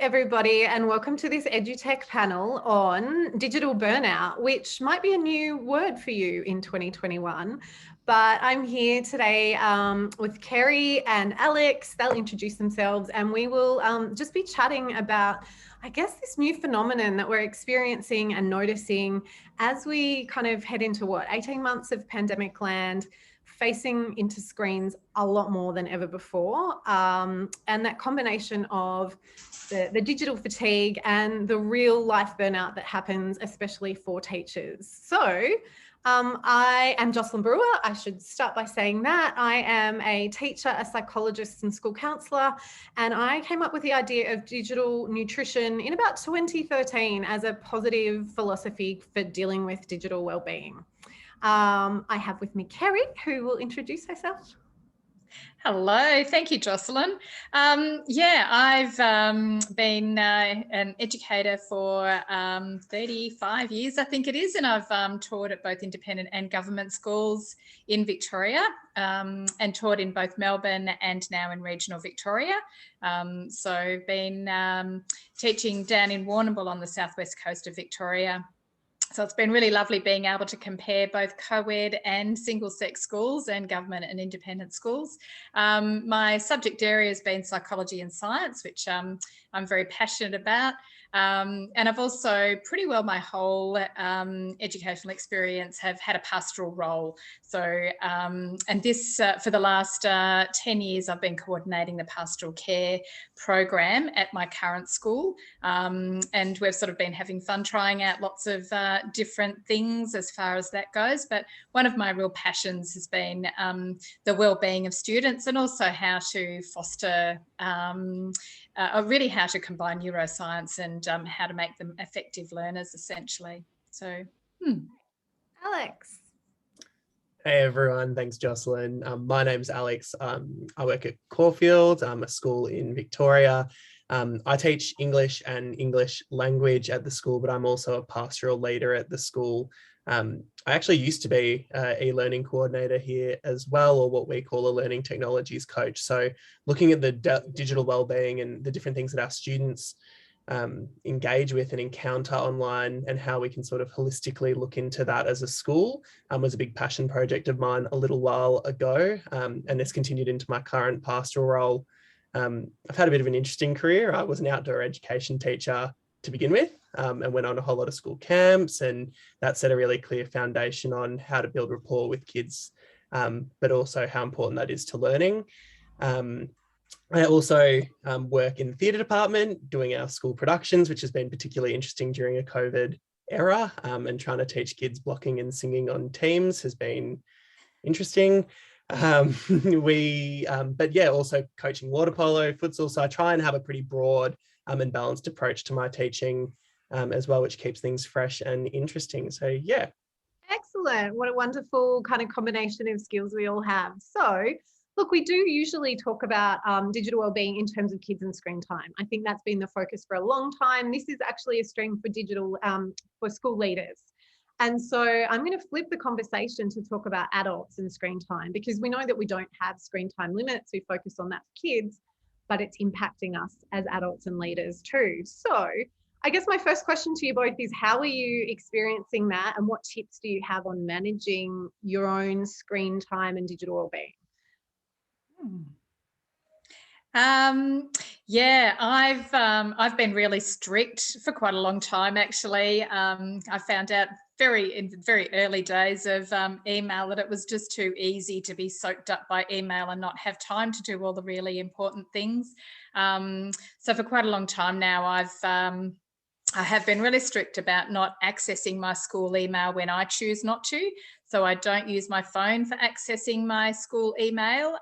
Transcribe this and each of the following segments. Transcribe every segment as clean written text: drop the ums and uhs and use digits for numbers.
everybody, and welcome to this EduTech panel on digital burnout, which might be a new word for you in 2021. But I'm here today with Kerri and Alex. They'll introduce themselves, and we will just be chatting about, I guess, this new phenomenon that we're experiencing and noticing as we kind of head into 18 months of pandemic land, facing into screens a lot more than ever before. And that combination of the digital fatigue and the real life burnout that happens, especially for teachers. So I am Jocelyn Brewer. I should start by saying that. I am a teacher, a psychologist and school counsellor, and I came up with the idea of digital nutrition in about 2013 as a positive philosophy for dealing with digital wellbeing. I have with me Kerri, who will introduce herself. Hello, thank you, Jocelyn. I've been an educator for 35 years, I think it is, and I've taught at both independent and government schools in Victoria, and taught in both Melbourne and now in regional Victoria. So been teaching down in Warrnambool on the southwest coast of Victoria. So it's been really lovely being able to compare both co-ed and single-sex schools and government and independent schools. My subject area has been psychology and science, which I'm very passionate about. And I've also pretty well my whole educational experience have had a pastoral role. So, and this for the last 10 years, I've been coordinating the pastoral care program at my current school. And we've sort of been having fun trying out lots of different things as far as that goes. But one of my real passions has been the well-being of students, and also how to foster really how to combine neuroscience and how to make them effective learners, essentially. So, Alex. Hey everyone, thanks Jocelyn. My name's Alex. I work at Caulfield, a school in Victoria. I teach English and English language at the school, but I'm also a pastoral leader at the school. I actually used to be an e-learning coordinator here as well, or what we call a learning technologies coach. So looking at the digital wellbeing and the different things that our students engage with and encounter online, and how we can sort of holistically look into that as a school was a big passion project of mine a little while ago, and this continued into my current pastoral role. I've had a bit of an interesting career. I was an outdoor education teacher to begin with, and went on a whole lot of school camps, and that set a really clear foundation on how to build rapport with kids, but also how important that is to learning. I also work in the theatre department doing our school productions, which has been particularly interesting during a COVID era, and trying to teach kids blocking and singing on Teams has been interesting. But yeah, also coaching water polo, futsal. So I try and have a pretty broad and balanced approach to my teaching as well, which keeps things fresh and interesting. So yeah. Excellent. What a wonderful kind of combination of skills we all have. So look, we do usually talk about digital wellbeing in terms of kids and screen time. I think that's been the focus for a long time. This is actually a stream for digital for school leaders. And so I'm going to flip the conversation to talk about adults and screen time, because we know that we don't have screen time limits. We focus on that for kids, but it's impacting us as adults and leaders too. So I guess my first question to you both is, how are you experiencing that, and what tips do you have on managing your own screen time and digital wellbeing? Yeah, I've been really strict for quite a long time, actually. I found out in the very early days of email that it was just too easy to be soaked up by email and not have time to do all the really important things. So for quite a long time now, I have been really strict about not accessing my school email when I choose not to. So I don't use my phone for accessing my school email.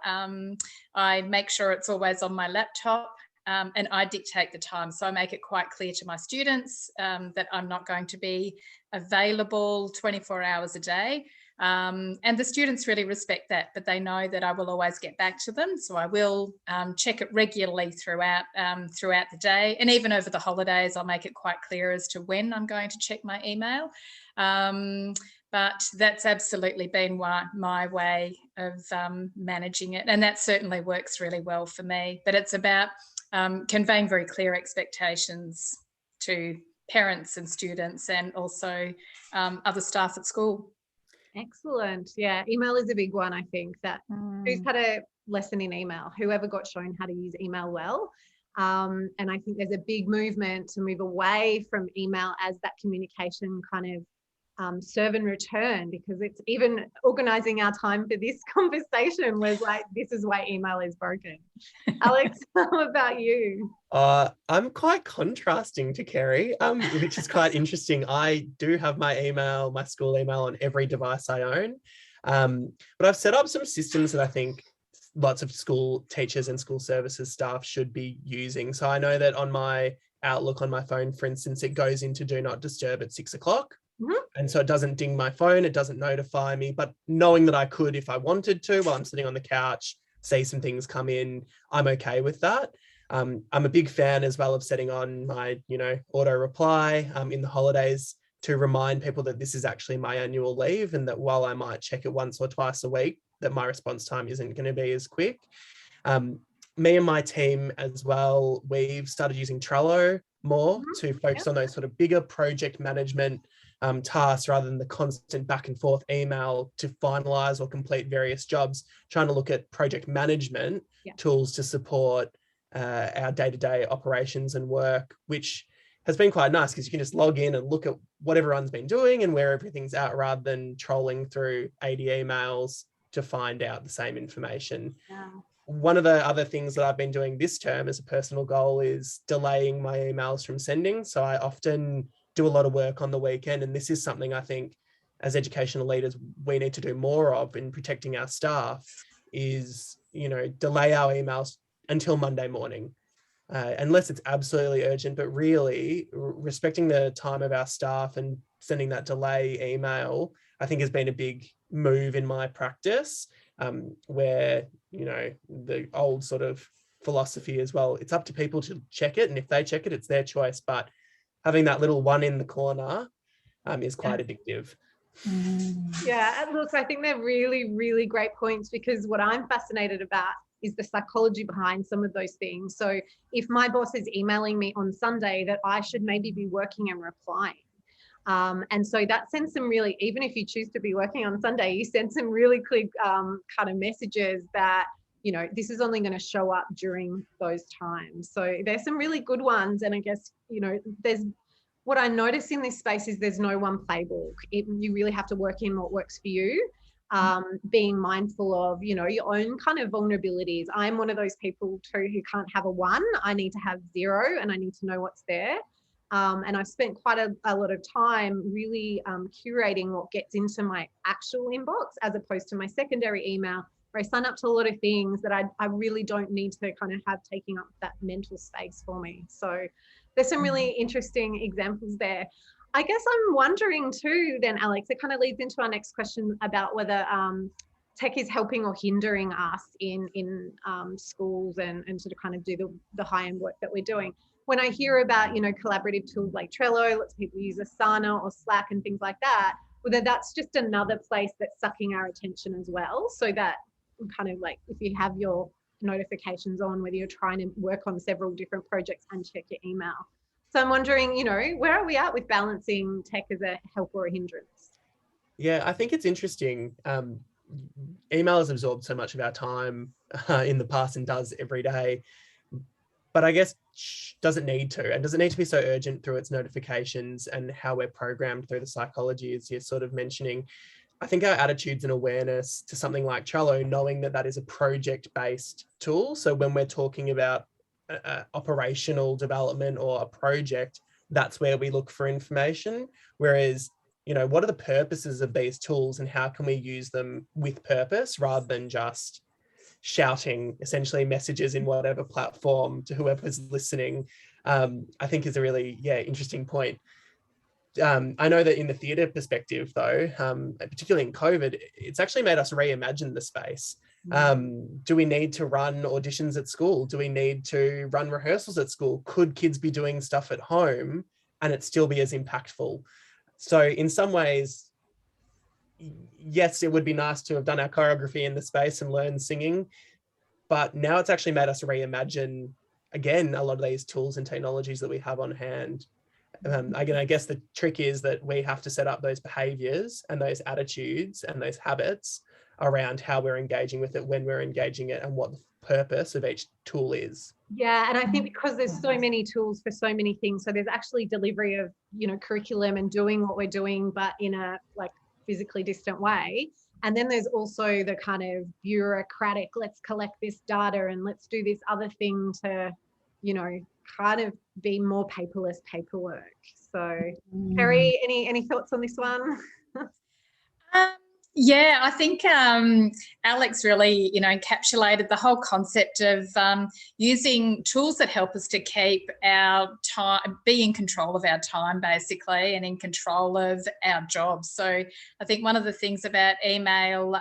I make sure it's always on my laptop, and I dictate the time. So I make it quite clear to my students that I'm not going to be available 24 hours a day. And the students really respect that, but they know that I will always get back to them. So I will check it regularly throughout the day, and even over the holidays, I'll make it quite clear as to when I'm going to check my email. But that's absolutely been my way of managing it, and that certainly works really well for me. But it's about conveying very clear expectations to parents and students, and also other staff at school. Excellent. Yeah, email is a big one, I think. That who's had a lesson in email? Whoever got shown how to use email well. And I think there's a big movement to move away from email as that communication kind of serve and return, because it's even organizing our time for this conversation was like, this is why email is broken. Alex, how about you? I'm quite contrasting to Kerri, which is quite interesting. I do have my email, my school email, on every device I own. But I've set up some systems that I think lots of school teachers and school services staff should be using. So I know that on my Outlook on my phone, for instance, it goes into do not disturb at 6 o'clock. Mm-hmm. And so it doesn't ding my phone, it doesn't notify me, but knowing that I could, if I wanted to, while I'm sitting on the couch, see some things come in, I'm okay with that. I'm a big fan as well of setting on my, auto reply in the holidays to remind people that this is actually my annual leave, and that while I might check it once or twice a week, that my response time isn't going to be as quick. Me and my team as well, we've started using Trello more to focus on those sort of bigger project management tasks, rather than the constant back and forth email to finalize or complete various jobs, trying to look at project management tools to support our day-to-day operations and work, which has been quite nice because you can just log in and look at what everyone's been doing and where everything's at, rather than trolling through 80 emails to find out the same information. Yeah. One of the other things that I've been doing this term as a personal goal is delaying my emails from sending. So I often do a lot of work on the weekend, and this is something I think as educational leaders we need to do more of in protecting our staff, is delay our emails until Monday morning, unless it's absolutely urgent. But really respecting the time of our staff and sending that delay email, I think, has been a big move in my practice, where the old sort of philosophy as well, it's up to people to check it, and if they check it, it's their choice, but having that little one in the corner is quite addictive. Yeah, look, I think they're really, really great points, because what I'm fascinated about is the psychology behind some of those things. So if my boss is emailing me on Sunday, that I should maybe be working and replying. And so that sends some really, even if you choose to be working on Sunday, you send some really clear kind of messages that, this is only going to show up during those times. So there's some really good ones. And I guess, there's, what I notice in this space is there's no one playbook. You really have to work in what works for you. Being mindful of, your own kind of vulnerabilities. I'm one of those people too who can't have a 1. I need to have 0, and I need to know what's there. And I've spent quite a lot of time really curating what gets into my actual inbox, as opposed to my secondary email, where I sign up to a lot of things that I really don't need to kind of have taking up that mental space for me. So there's some really interesting examples there. I guess I'm wondering too then, Alex, it kind of leads into our next question about whether tech is helping or hindering us in schools and to kind of do the high-end work that we're doing. When I hear about, collaborative tools like Trello, lots of people use Asana or Slack and things like that, whether that's just another place that's sucking our attention as well. So that kind of like, if you have your notifications on, whether you're trying to work on several different projects and check your email. So I'm wondering, where are we at with balancing tech as a help or a hindrance? Yeah, I think it's interesting. Email has absorbed so much of our time in the past and does every day. But I guess doesn't need to, and doesn't need to be so urgent through its notifications and how we're programmed through the psychology, as you're sort of mentioning. I think our attitudes and awareness to something like Trello, knowing that that is a project-based tool. So when we're talking about operational development or a project, that's where we look for information. Whereas, what are the purposes of these tools and how can we use them with purpose, rather than just shouting essentially messages in whatever platform to whoever's listening, I think is a really, interesting point. I know that in the theatre perspective though, particularly in COVID, it's actually made us reimagine the space. Do we need to run auditions at school? Do we need to run rehearsals at school? Could kids be doing stuff at home and it still be as impactful? So in some ways, yes, it would be nice to have done our choreography in the space and learn singing, but now it's actually made us reimagine again, a lot of these tools and technologies that we have on hand. Again, I guess the trick is that we have to set up those behaviors and those attitudes and those habits around how we're engaging with it, when we're engaging it, and what the purpose of each tool is. Yeah, and I think because there's so many tools for so many things, so there's actually delivery of, you know, curriculum and doing what we're doing, but in a like physically distant way. And then there's also the kind of bureaucratic, let's collect this data and let's do this other thing to, you know, kind of be more paperless paperwork. So Kerri, any thoughts on this one? Yeah, I think Alex really, you know, encapsulated the whole concept of using tools that help us to keep our time, be in control of our time, basically, and in control of our jobs. So I think one of the things about email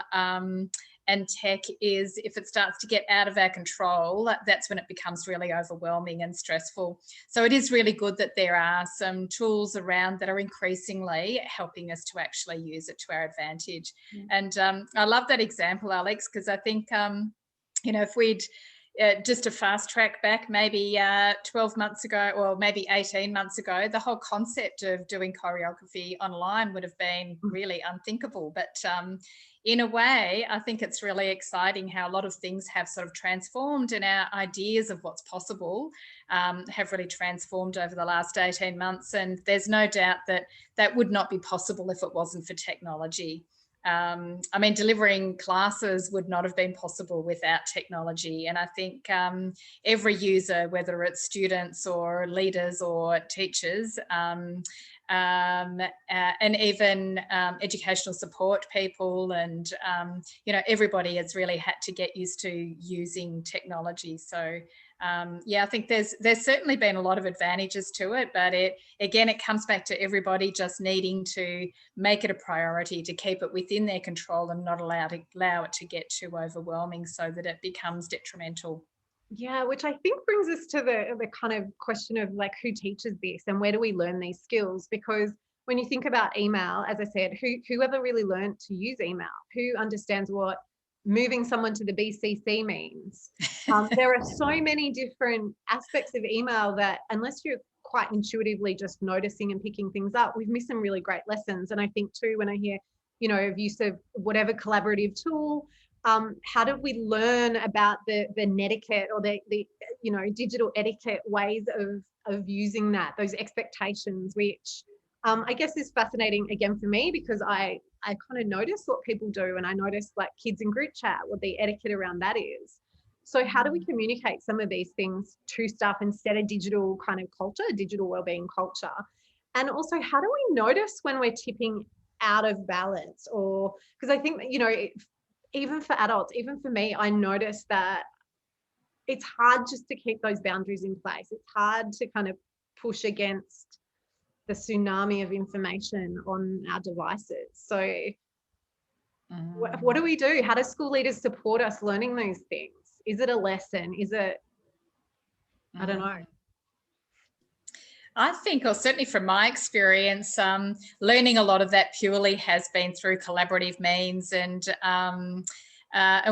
and tech is if it starts to get out of our control, that's when it becomes really overwhelming and stressful. So it is really good that there are some tools around that are increasingly helping us to actually use it to our advantage. And I love that example, Alex, because I think, you know, if we'd just a fast track back maybe 12 months ago or maybe 18 months ago, the whole concept of doing choreography online would have been really unthinkable. But in a way, I think it's really exciting how a lot of things have sort of transformed, and our ideas of what's possible have really transformed over the last 18 months. And there's no doubt that that would not be possible if it wasn't for technology. I mean, delivering classes would not have been possible without technology. And I think every user, whether it's students or leaders or teachers, and even educational support people, and you know, everybody has really had to get used to using technology. So yeah, I think there's certainly been a lot of advantages to it, but it comes back to everybody just needing to make it a priority to keep it within their control and not allow it to get too overwhelming so that it becomes detrimental. Yeah, which I think brings us to the kind of question of like, who teaches this and where do we learn these skills? Because when you think about email, as I said, whoever really learned to use email, who understands what moving someone to the BCC means? There are so many different aspects of email that unless you're quite intuitively just noticing and picking things up, we've missed some really great lessons. And I think too, when I hear, you know, of use of whatever collaborative tool, how do we learn about the netiquette or the you know, digital etiquette ways of using that, those expectations, which I guess is fascinating again for me, because I kind of notice what people do, and I notice like kids in group chat, what the etiquette around that is. So how do we communicate some of these things to staff instead of digital kind of culture, digital wellbeing culture? And also, how do we notice when we're tipping out of balance? Or because I think, you know, even for adults, even for me, I notice that it's hard just to keep those boundaries in place. It's hard to kind of push against the tsunami of information on our devices. So what do we do? How do school leaders support us learning these things? Is it a lesson? Is it, I don't know. I think, or certainly from my experience, learning a lot of that purely has been through collaborative means, and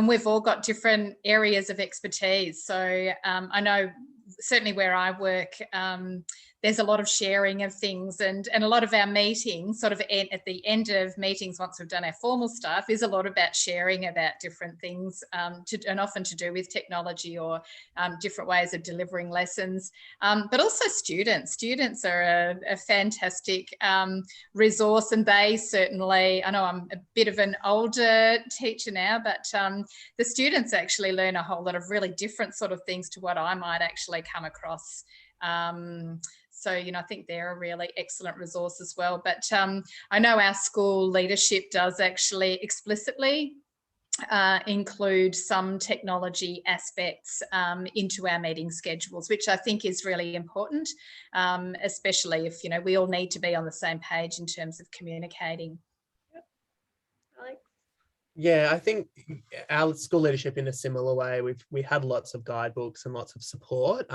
we've all got different areas of expertise. So I know certainly where I work, there's a lot of sharing of things, and a lot of our meetings sort of at the end of meetings, once we've done our formal stuff, is a lot about sharing about different things, and often to do with technology or different ways of delivering lessons. But also students are a fantastic resource, and they certainly, I know I'm a bit of an older teacher now, but the students actually learn a whole lot of really different sort of things to what I might actually come across. So, you know, I think they're a really excellent resource as well. But I know our school leadership does actually explicitly include some technology aspects into our meeting schedules, which I think is really important, especially if, you know, we all need to be on the same page in terms of communicating. Alex? Yeah, I think our school leadership in a similar way, we had lots of guidebooks and lots of support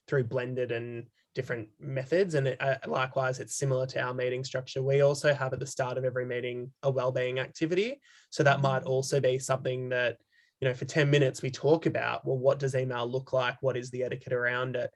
through blended and different methods, and likewise it's similar to our meeting structure. We also have at the start of every meeting a wellbeing activity, so that might also be something that for 10 minutes, we talk about, well, what does email look like? What is the etiquette around it?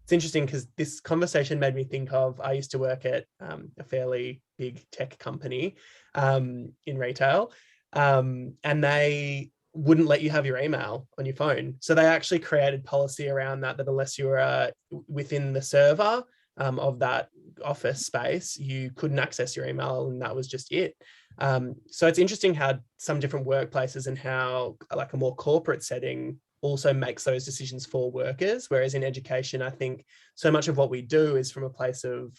It's interesting because this conversation made me think of, I used to work at a fairly big tech company in retail, and they wouldn't let you have your email on your phone. So they actually created policy around that unless you were within the server of that office space, you couldn't access your email, and that was just it. So it's interesting how some different workplaces and how like a more corporate setting also makes those decisions for workers. Whereas in education, I think so much of what we do is from a place of,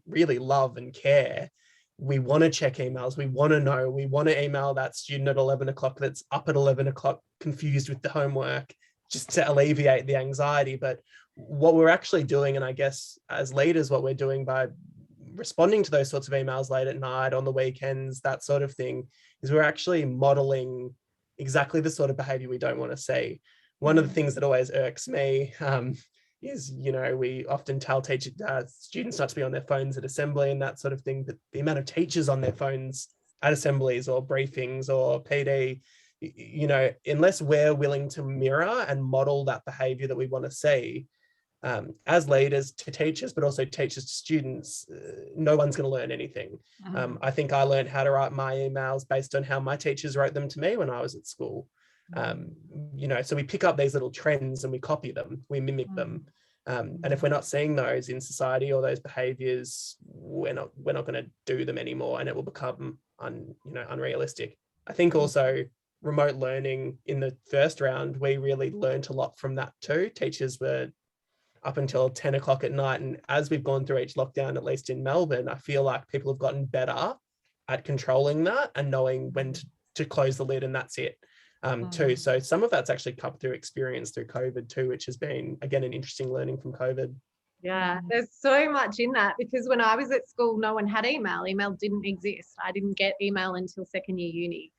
really love and care. We want to check emails. We want to know. We want to email that student at 11 o'clock that's up at 11 o'clock, confused with the homework, just to alleviate the anxiety. But what we're actually doing, and I guess as leaders, what we're doing by responding to those sorts of emails late at night, on the weekends, that sort of thing, is we're actually modeling exactly the sort of behavior we don't want to see. One of the things that always irks me is, we often tell students not to be on their phones at assembly and that sort of thing, but the amount of teachers on their phones at assemblies or briefings or PD, unless we're willing to mirror and model that behavior that we want to see, as leaders to teachers, but also teachers to students, no one's going to learn anything. I think I learned how to write my emails based on how my teachers wrote them to me when I was at school. So we pick up these little trends and we copy them, we mimic them. And if we're not seeing those in society or those behaviors, we're not going to do them anymore, and it will become unrealistic. I think also remote learning in the first round, we really learned a lot from that too. Teachers were up until 10 o'clock at night. And as we've gone through each lockdown, at least in Melbourne, I feel like people have gotten better at controlling that and knowing when to close the lid, and that's it too. So some of that's actually come through experience through COVID too, which has been, again, an interesting learning from COVID. Yeah, there's so much in that, because when I was at school, no one had email. Email didn't exist. I didn't get email until second year uni.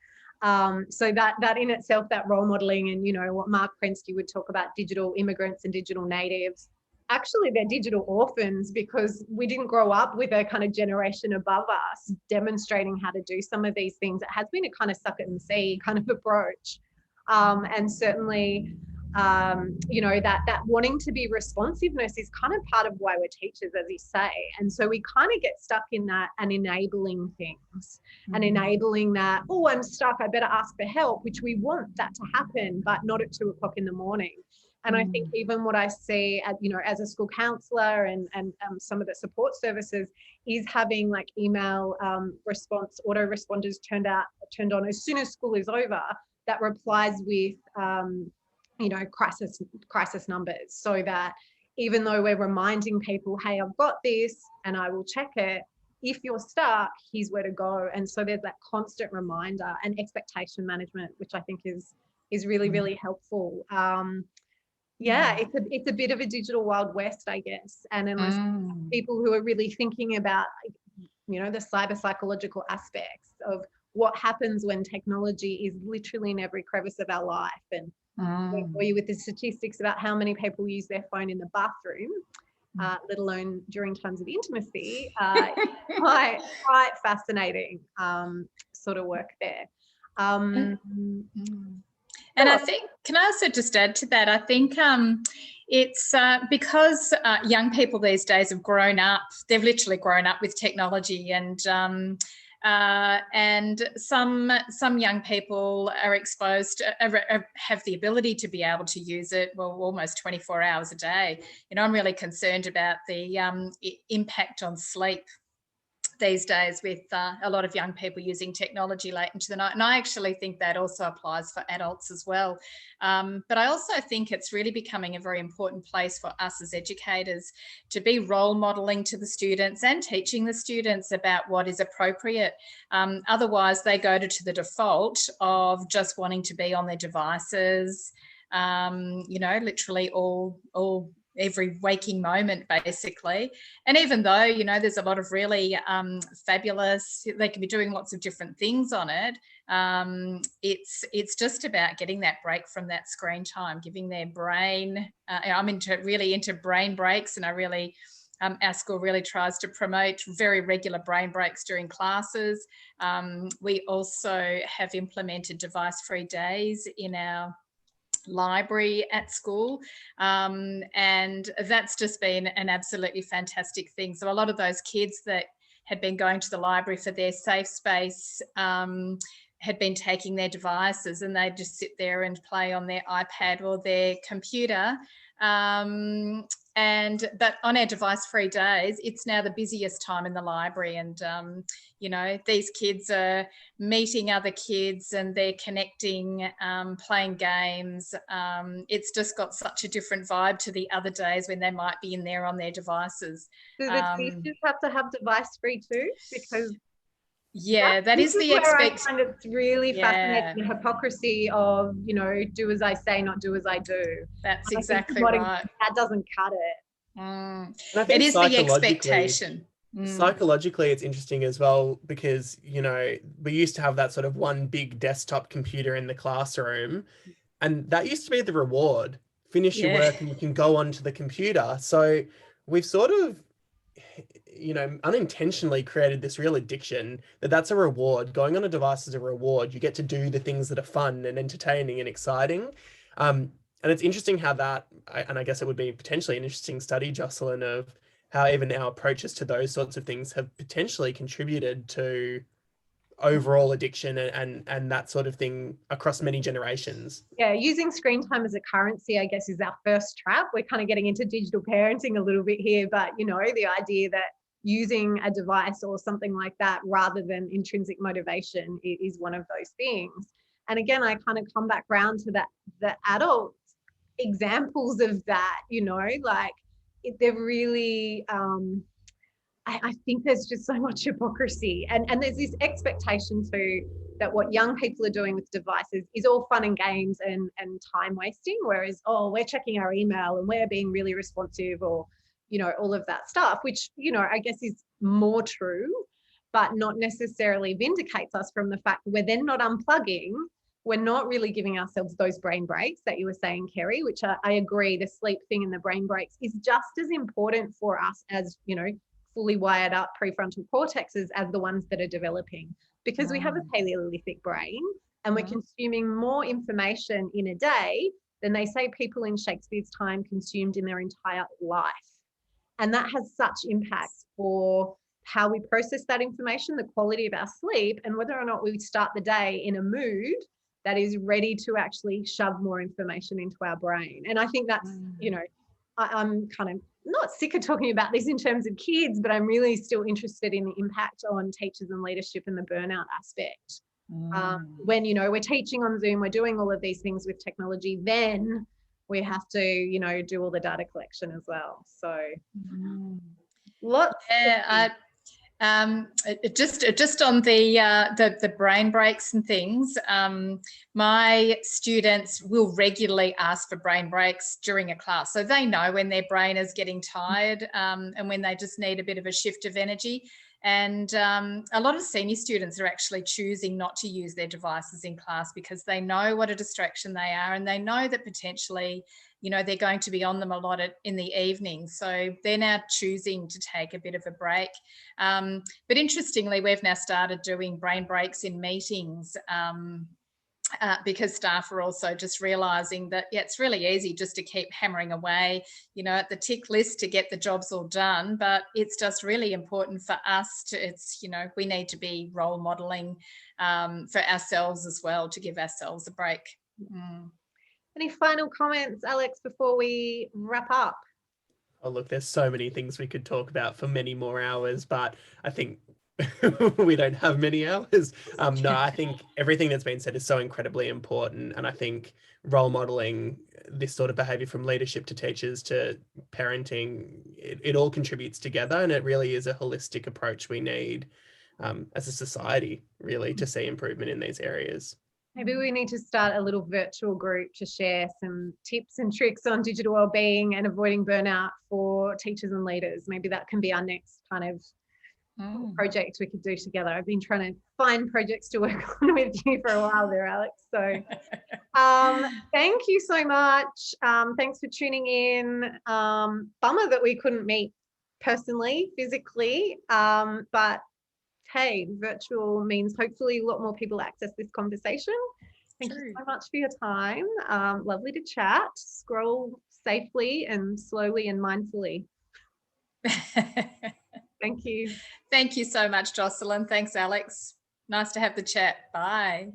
So that in itself, that role modeling, and what Mark Prensky would talk about, digital immigrants and digital natives, actually they're digital orphans, because we didn't grow up with a kind of generation above us demonstrating how to do some of these things. It has been a kind of suck it and see kind of approach. And certainly, that wanting to be responsiveness is kind of part of why we're teachers, as you say. And so we kind of get stuck in that and enabling things and enabling that, oh, I'm stuck, I better ask for help, which we want that to happen, but not at 2 o'clock in the morning. And I think even what I see at, as a school counsellor and some of the support services is having like email response, autoresponders turned on as soon as school is over, that replies with, crisis numbers, so that even though we're reminding people, hey, I've got this and I will check it, if you're stuck, here's where to go. And so there's that constant reminder and expectation management, which I think is really, really helpful. It's a bit of a digital Wild West, I guess. And unless people who are really thinking about, the cyber psychological aspects of what happens when technology is literally in every crevice of our life, and for you with the statistics about how many people use their phone in the bathroom, let alone during times of intimacy, quite fascinating sort of work there. And I think, can I also just add to that? I think it's because young people these days have grown up, they've literally grown up with technology, and some young people are exposed, have the ability to be able to use it, almost 24 hours a day. I'm really concerned about the impact on sleep these days with a lot of young people using technology late into the night. And I actually think that also applies for adults as well. But I also think it's really becoming a very important place for us as educators to be role modelling to the students and teaching the students about what is appropriate. Otherwise, they go to the default of just wanting to be on their devices, literally all every waking moment, basically. And even though, there's a lot of really fabulous, they can be doing lots of different things on it, it's just about getting that break from that screen time, giving their brain, I'm into brain breaks, and I really our school really tries to promote very regular brain breaks during classes. We also have implemented device-free days in our library at school, and that's just been an absolutely fantastic thing. So a lot of those kids that had been going to the library for their safe space had been taking their devices, and they'd just sit there and play on their iPad or their computer. But on our device-free days, it's now the busiest time in the library, and you know, these kids are meeting other kids and they're connecting, playing games. It's just got such a different vibe to the other days when they might be in there on their devices. Do the teachers have to have device-free too? Because yeah, that is the expectation. I find it's really fascinating, the hypocrisy of, you know, do as I say, not do as I do. That's exactly right. That doesn't cut it. And I think it is the expectation. Psychologically, it's interesting as well, because, you know, we used to have that sort of one big desktop computer in the classroom, and that used to be the reward. Finish your work and you can go onto the computer. So we've sort of, you know, unintentionally created this real addiction that's a reward. Going on a device is a reward. You get to do the things that are fun and entertaining and exciting. And it's interesting how that, and I guess it would be potentially an interesting study, Jocelyn, of how even our approaches to those sorts of things have potentially contributed to overall addiction and that sort of thing across many generations. Yeah, using screen time as a currency, I guess, is our first trap. We're kind of getting into digital parenting a little bit here, but, you know, the idea that using a device or something like that rather than intrinsic motivation is one of those things. And again, I kind of come back around to that, the adult examples of that, you know, like they're really, I think there's just so much hypocrisy, and there's this expectation too that what young people are doing with devices is all fun and games and time wasting, whereas, oh, we're checking our email and we're being really responsive, or, you know, all of that stuff, which, you know, I guess is more true, but not necessarily vindicates us from the fact that we're then not unplugging. We're not really giving ourselves those brain breaks that you were saying, Kerri, which I agree, the sleep thing and the brain breaks is just as important for us as, you know, fully wired up prefrontal cortexes as the ones that are developing, because we have a Paleolithic brain and we're consuming more information in a day than they say people in Shakespeare's time consumed in their entire life. And that has such impacts for how we process that information, the quality of our sleep, and whether or not we start the day in a mood that is ready to actually shove more information into our brain. And I think that's, you know, I'm kind of not sick of talking about this in terms of kids, but I'm really still interested in the impact on teachers and leadership and the burnout aspect. When, you know, we're teaching on Zoom, we're doing all of these things with technology, then we have to, you know, do all the data collection as well. So lots. Yeah, just on the brain breaks and things, my students will regularly ask for brain breaks during a class, so they know when their brain is getting tired and when they just need a bit of a shift of energy. And a lot of senior students are actually choosing not to use their devices in class because they know what a distraction they are, and they know that potentially, you know, they're going to be on them a lot in the evening. So they're now choosing to take a bit of a break. But interestingly, we've now started doing brain breaks in meetings because staff are also just realising that, yeah, it's really easy just to keep hammering away, you know, at the tick list to get the jobs all done. But it's just really important for us to, it's, you know, we need to be role modelling for ourselves as well, to give ourselves a break. Any final comments, Alex, before we wrap up? Oh, look, there's so many things we could talk about for many more hours, but I think we don't have many hours. No, I think everything that's been said is so incredibly important. And I think role modeling this sort of behavior, from leadership to teachers to parenting, it all contributes together. And it really is a holistic approach we need as a society, really, to see improvement in these areas. Maybe we need to start a little virtual group to share some tips and tricks on digital wellbeing and avoiding burnout for teachers and leaders. Maybe that can be our next kind of project we could do together. I've been trying to find projects to work on with you for a while there, Alex. So thank you so much. Thanks for tuning in. Bummer that we couldn't meet personally, physically, but hey, virtual means hopefully a lot more people access this conversation. Thank you so much for your time. Lovely to chat. Scroll safely and slowly and mindfully. Thank you. Thank you so much, Jocelyn. Thanks, Alex. Nice to have the chat. Bye.